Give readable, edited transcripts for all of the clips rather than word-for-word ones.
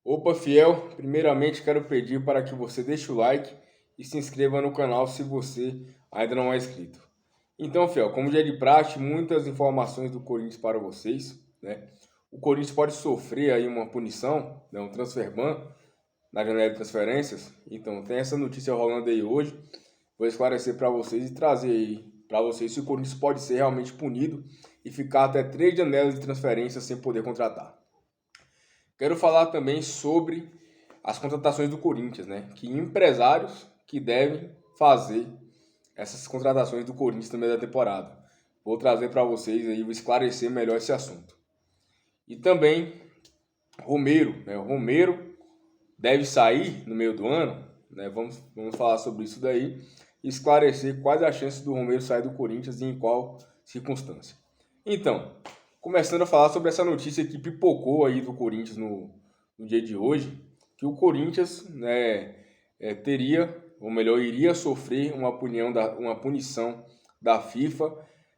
Opa, fiel! Primeiramente quero pedir para que você deixe o like e se inscreva no canal se você ainda não é inscrito. Então, fiel, como já é de praxe, muitas informações do Corinthians para vocês, né? O Corinthians pode sofrer aí uma punição, né, um transfer ban na janela de transferências. Então, tem essa notícia rolando aí hoje. Vou esclarecer para vocês e trazer aí para vocês se o Corinthians pode ser realmente punido e ficar até 3 janelas de transferências sem poder contratar. Quero falar também sobre as contratações do Corinthians, né? Que empresários que devem fazer essas contratações do Corinthians no meio da temporada. Vou trazer para vocês aí, vou esclarecer melhor esse assunto. E também Romero, né? O Romero deve sair no meio do ano, né? Vamos falar sobre isso daí e esclarecer quais as chances do Romero sair do Corinthians e em qual circunstância. Então, começando a falar sobre essa notícia que pipocou aí do Corinthians no dia de hoje, que o Corinthians, né, teria, ou melhor, iria sofrer uma punição da FIFA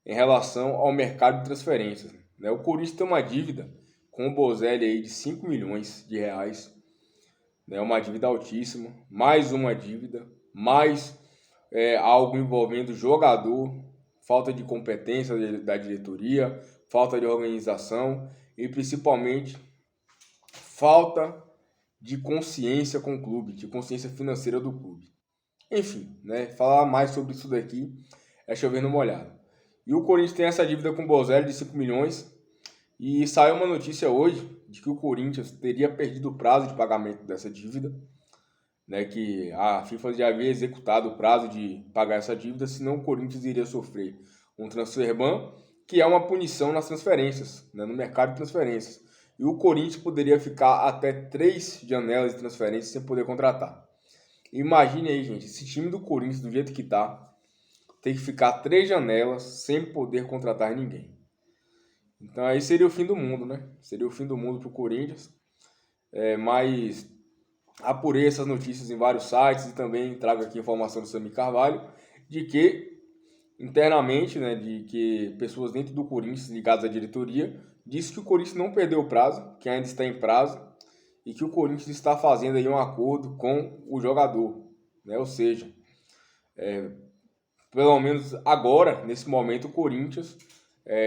em relação ao mercado de transferências, né? O Corinthians tem uma dívida com o Bozelli aí de 5 milhões de reais, né? Uma dívida altíssima, mais uma dívida, mais algo envolvendo jogador, falta de competência da diretoria, falta de organização e principalmente falta de consciência com o clube, de consciência financeira do clube. Enfim, né, falar mais sobre isso daqui é chover no molhado. E o Corinthians tem essa dívida com o Bozelli de 5 milhões e saiu uma notícia hoje de que o Corinthians teria perdido o prazo de pagamento dessa dívida, né, que a FIFA já havia executado o prazo de pagar essa dívida, senão o Corinthians iria sofrer um transfer ban, que é uma punição nas transferências, né, no mercado de transferências. E o Corinthians poderia ficar até 3 janelas de transferências sem poder contratar. Imagine aí, gente, esse time do Corinthians, do jeito que tá, tem que ficar 3 janelas sem poder contratar ninguém. Então aí seria o fim do mundo, né? Seria o fim do mundo pro Corinthians. Mas apurei essas notícias em vários sites e também trago aqui informação do Sami Carvalho de que internamente, né, de que pessoas dentro do Corinthians ligadas à diretoria disse que o Corinthians não perdeu o prazo, que ainda está em prazo e que o Corinthians está fazendo aí um acordo com o jogador, né? Ou seja, pelo menos agora, nesse momento, o Corinthians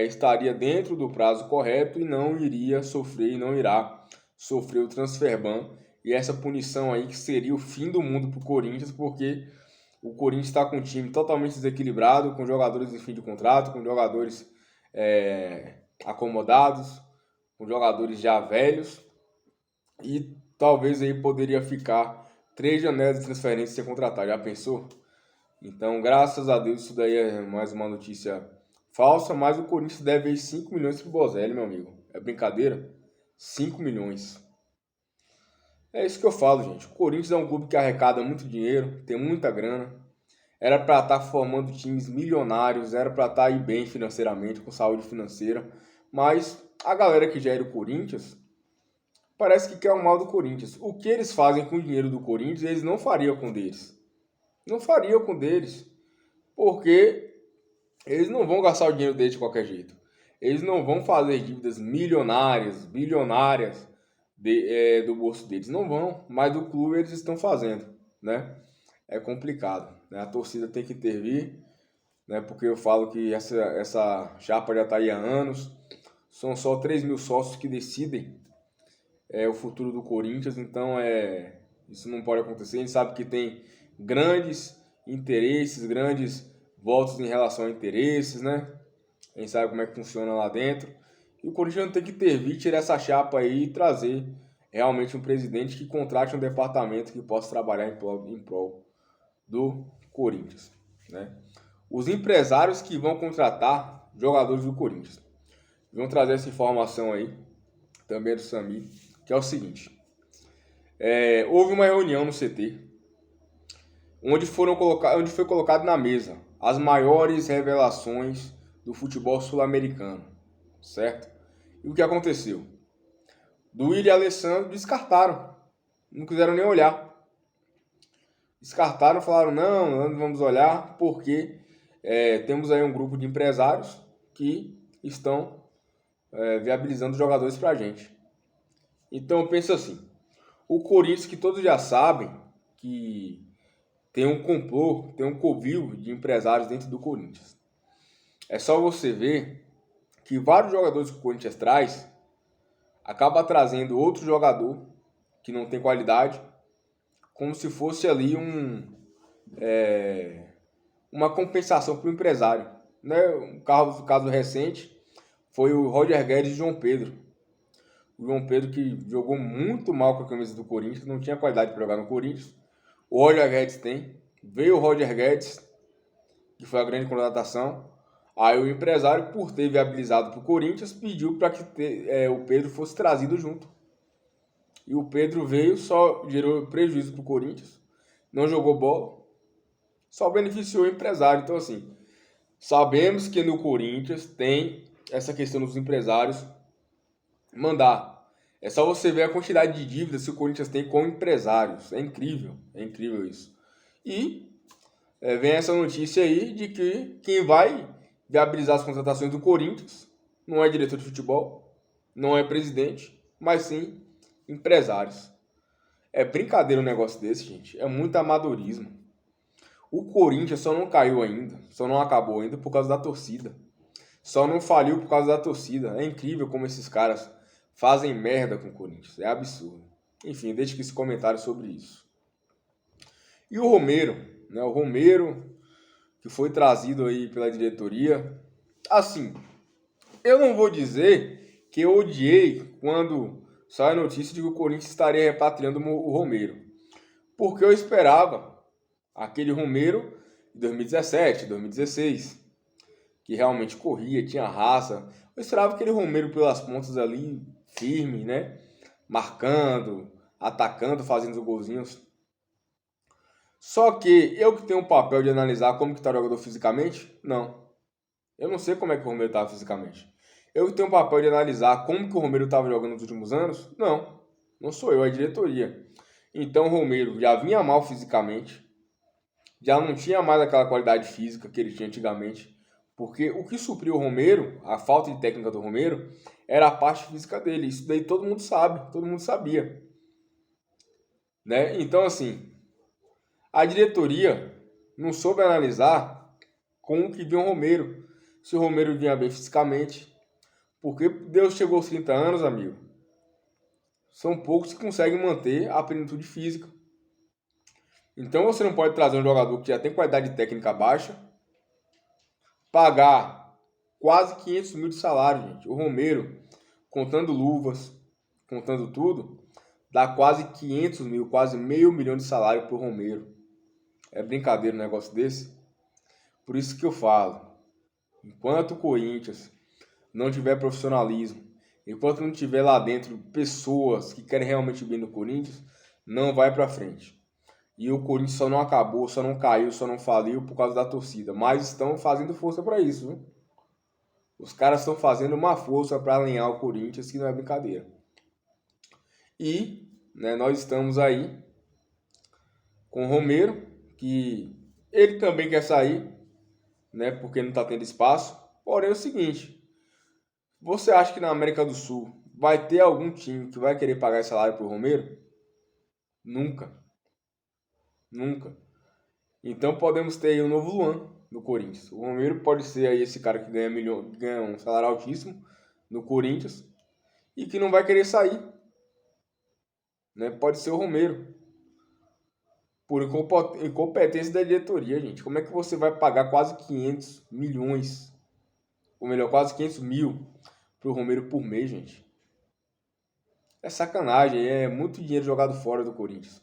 estaria dentro do prazo correto e não iria sofrer e não irá sofrer o transfer ban e essa punição aí que seria o fim do mundo para o Corinthians, porque o Corinthians está com um time totalmente desequilibrado, com jogadores em fim de contrato, com jogadores acomodados, com jogadores já velhos e talvez aí poderia ficar 3 janelas de transferência sem contratar. Já pensou? Então, graças a Deus, isso daí é mais uma notícia falsa, mas o Corinthians deve aí 5 milhões pro Bozelli, meu amigo. É brincadeira? 5 milhões. É isso que eu falo, gente. O Corinthians é um clube que arrecada muito dinheiro, tem muita grana. Era para estar formando times milionários, era para estar aí bem financeiramente, com saúde financeira. Mas a galera que gera o Corinthians parece que quer o mal do Corinthians. O que eles fazem com o dinheiro do Corinthians, eles não fariam com deles. Não fariam com deles. Porque eles não vão gastar o dinheiro deles de qualquer jeito. Eles não vão fazer dívidas milionárias, bilionárias do bolso deles. Não vão, mas do clube eles estão fazendo, né? É complicado, né? A torcida tem que intervir, né? Porque eu falo que essa chapa já está aí há anos. São só 3 mil sócios que decidem o futuro do Corinthians, então isso não pode acontecer. A gente sabe que tem grandes interesses, grandes votos em relação a interesses, né? A gente sabe como é que funciona lá dentro. E o Corinthians tem que intervir, tirar essa chapa aí e trazer realmente um presidente que contrate um departamento que possa trabalhar em prol do Corinthians, né? Os empresários que vão contratar jogadores do Corinthians vão trazer essa informação aí, também do Sami, que é o seguinte. Houve uma reunião no CT, onde foi colocado na mesa as maiores revelações do futebol sul-americano, certo? E o que aconteceu? Duílio e Alessandro descartaram, não quiseram nem olhar. Descartaram, falaram, não vamos olhar, porque temos aí um grupo de empresários que estão viabilizando jogadores pra gente. Então eu penso assim, O Corinthians, que todos já sabem que tem um complô, tem um covil de empresários dentro do Corinthians. É só você ver que vários jogadores que o Corinthians traz acaba trazendo outro jogador que não tem qualidade, como se fosse ali uma compensação para o empresário. Né? Um caso recente foi o Roger Guedes e o João Pedro. O João Pedro que jogou muito mal com a camisa do Corinthians, não tinha qualidade para jogar no Corinthians. O Roger Guedes tem. Veio o Roger Guedes, que foi a grande contratação. Aí o empresário, por ter viabilizado para o Corinthians, pediu para que o Pedro fosse trazido junto. E o Pedro veio, só gerou prejuízo para o Corinthians. Não jogou bola, só beneficiou o empresário. Então, assim, sabemos que no Corinthians tem essa questão dos empresários mandar. É só você ver a quantidade de dívidas que o Corinthians tem com empresários. É incrível isso. E vem essa notícia aí de que quem vai viabilizar as contratações do Corinthians não é diretor de futebol, não é presidente, mas sim empresários. É brincadeira um negócio desse, gente. É muito amadorismo. O Corinthians só não caiu ainda, só não acabou ainda por causa da torcida. Só não faliu por causa da torcida. É incrível como esses caras fazem merda com o Corinthians. É absurdo. Enfim, deixa aqui esse comentário sobre isso. E o Romero, né? O Romero, que foi trazido aí pela diretoria. Assim, eu não vou dizer que eu odiei quando saiu a notícia de que o Corinthians estaria repatriando o Romero. Porque eu esperava aquele Romero de 2017, 2016, que realmente corria, tinha raça. Eu esperava aquele Romero pelas pontas ali, firme, né? Marcando, atacando, fazendo os golzinhos. Só que eu que tenho o papel de analisar como que está o jogador fisicamente, não. Eu não sei como é que o Romero estava fisicamente. Eu que tenho o papel de analisar como que o Romero estava jogando nos últimos anos, não. Não sou eu, é a diretoria. Então o Romero já vinha mal fisicamente, já não tinha mais aquela qualidade física que ele tinha antigamente. Porque o que supriu o Romero, a falta de técnica do Romero, era a parte física dele. Isso daí todo mundo sabe, todo mundo sabia. Né? Então, assim, a diretoria não soube analisar como que vinha o Romero. Se o Romero vinha bem fisicamente. Porque Deus chegou aos 30 anos, amigo. São poucos que conseguem manter a plenitude física. Então você não pode trazer um jogador que já tem qualidade técnica baixa, pagar quase 500 mil de salário, gente. O Romero, contando luvas, contando tudo, dá quase 500 mil, quase meio milhão de salário pro Romero. É brincadeira um negócio desse? Por isso que eu falo, enquanto o Corinthians não tiver profissionalismo, enquanto não tiver lá dentro pessoas que querem realmente bem no Corinthians, não vai pra frente. E o Corinthians só não acabou, só não caiu, só não faliu por causa da torcida. Mas estão fazendo força para isso, viu? Os caras estão fazendo uma força para alinhar o Corinthians, que não é brincadeira. E nós estamos aí com o Romero, que ele também quer sair, né, porque não está tendo espaço. Porém é o seguinte, você acha que na América do Sul vai ter algum time que vai querer pagar esse salário pro Romero? Nunca. Nunca. Então podemos ter aí um novo Luan no Corinthians. O Romero pode ser aí esse cara que ganha um salário altíssimo no Corinthians e que não vai querer sair. Né? Pode ser o Romero. Por incompetência da diretoria, gente. Como é que você vai pagar quase 500 milhões, ou melhor, quase 500 mil pro Romero por mês, gente? É sacanagem, é muito dinheiro jogado fora do Corinthians.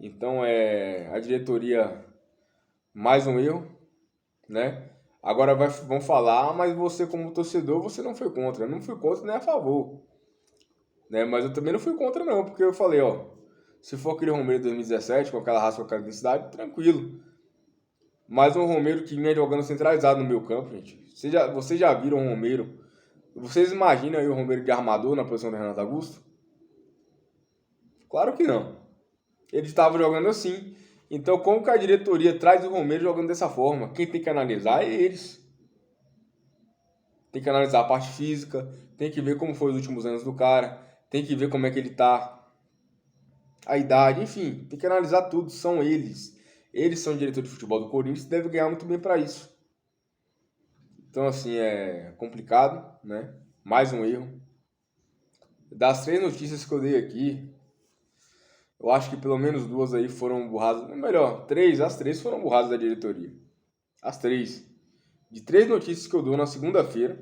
Então, a diretoria, mais um erro, né? Agora vão falar, mas você como torcedor, você não foi contra. Eu não fui contra nem a favor. Né? Mas eu também não fui contra não, porque eu falei, ó, se for aquele Romero de 2017, com aquela raça, com aquela intensidade, tranquilo. Mas um Romero que vinha jogando centralizado no meu campo, gente. Vocês já viram o Romero? Vocês imaginam aí o Romero de armador na posição do Renato Augusto? Claro que não. Ele estava jogando assim. Então, como que a diretoria traz o Romero jogando dessa forma? Quem tem que analisar é eles. Tem que analisar a parte física, tem que ver como foi os últimos anos do cara, tem que ver como é que ele tá. a idade, enfim, tem que analisar tudo, são eles. Eles são diretor de futebol do Corinthians e devem ganhar muito bem para isso. Então, assim, é complicado, né? Mais um erro. Das 3 notícias que eu dei aqui, eu acho que pelo menos 2 aí foram burradas. Melhor, 3, as 3 foram burradas da diretoria. As 3. De 3 notícias que eu dou na segunda-feira,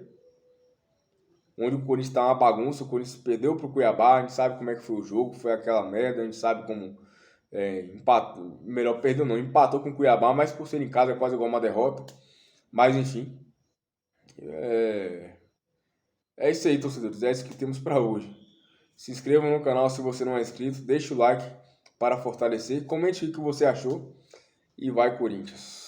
onde o Corinthians tá uma bagunça, o Corinthians perdeu pro Cuiabá, a gente sabe como é que foi o jogo, foi aquela merda, a gente sabe como empatou, melhor perdeu não, empatou com o Cuiabá, mas por ser em casa é quase igual uma derrota. Mas enfim, é, é isso aí, torcedores, é isso que temos para hoje. Se inscreva no canal se você não é inscrito, deixa o like para fortalecer, comente o que você achou e vai Corinthians.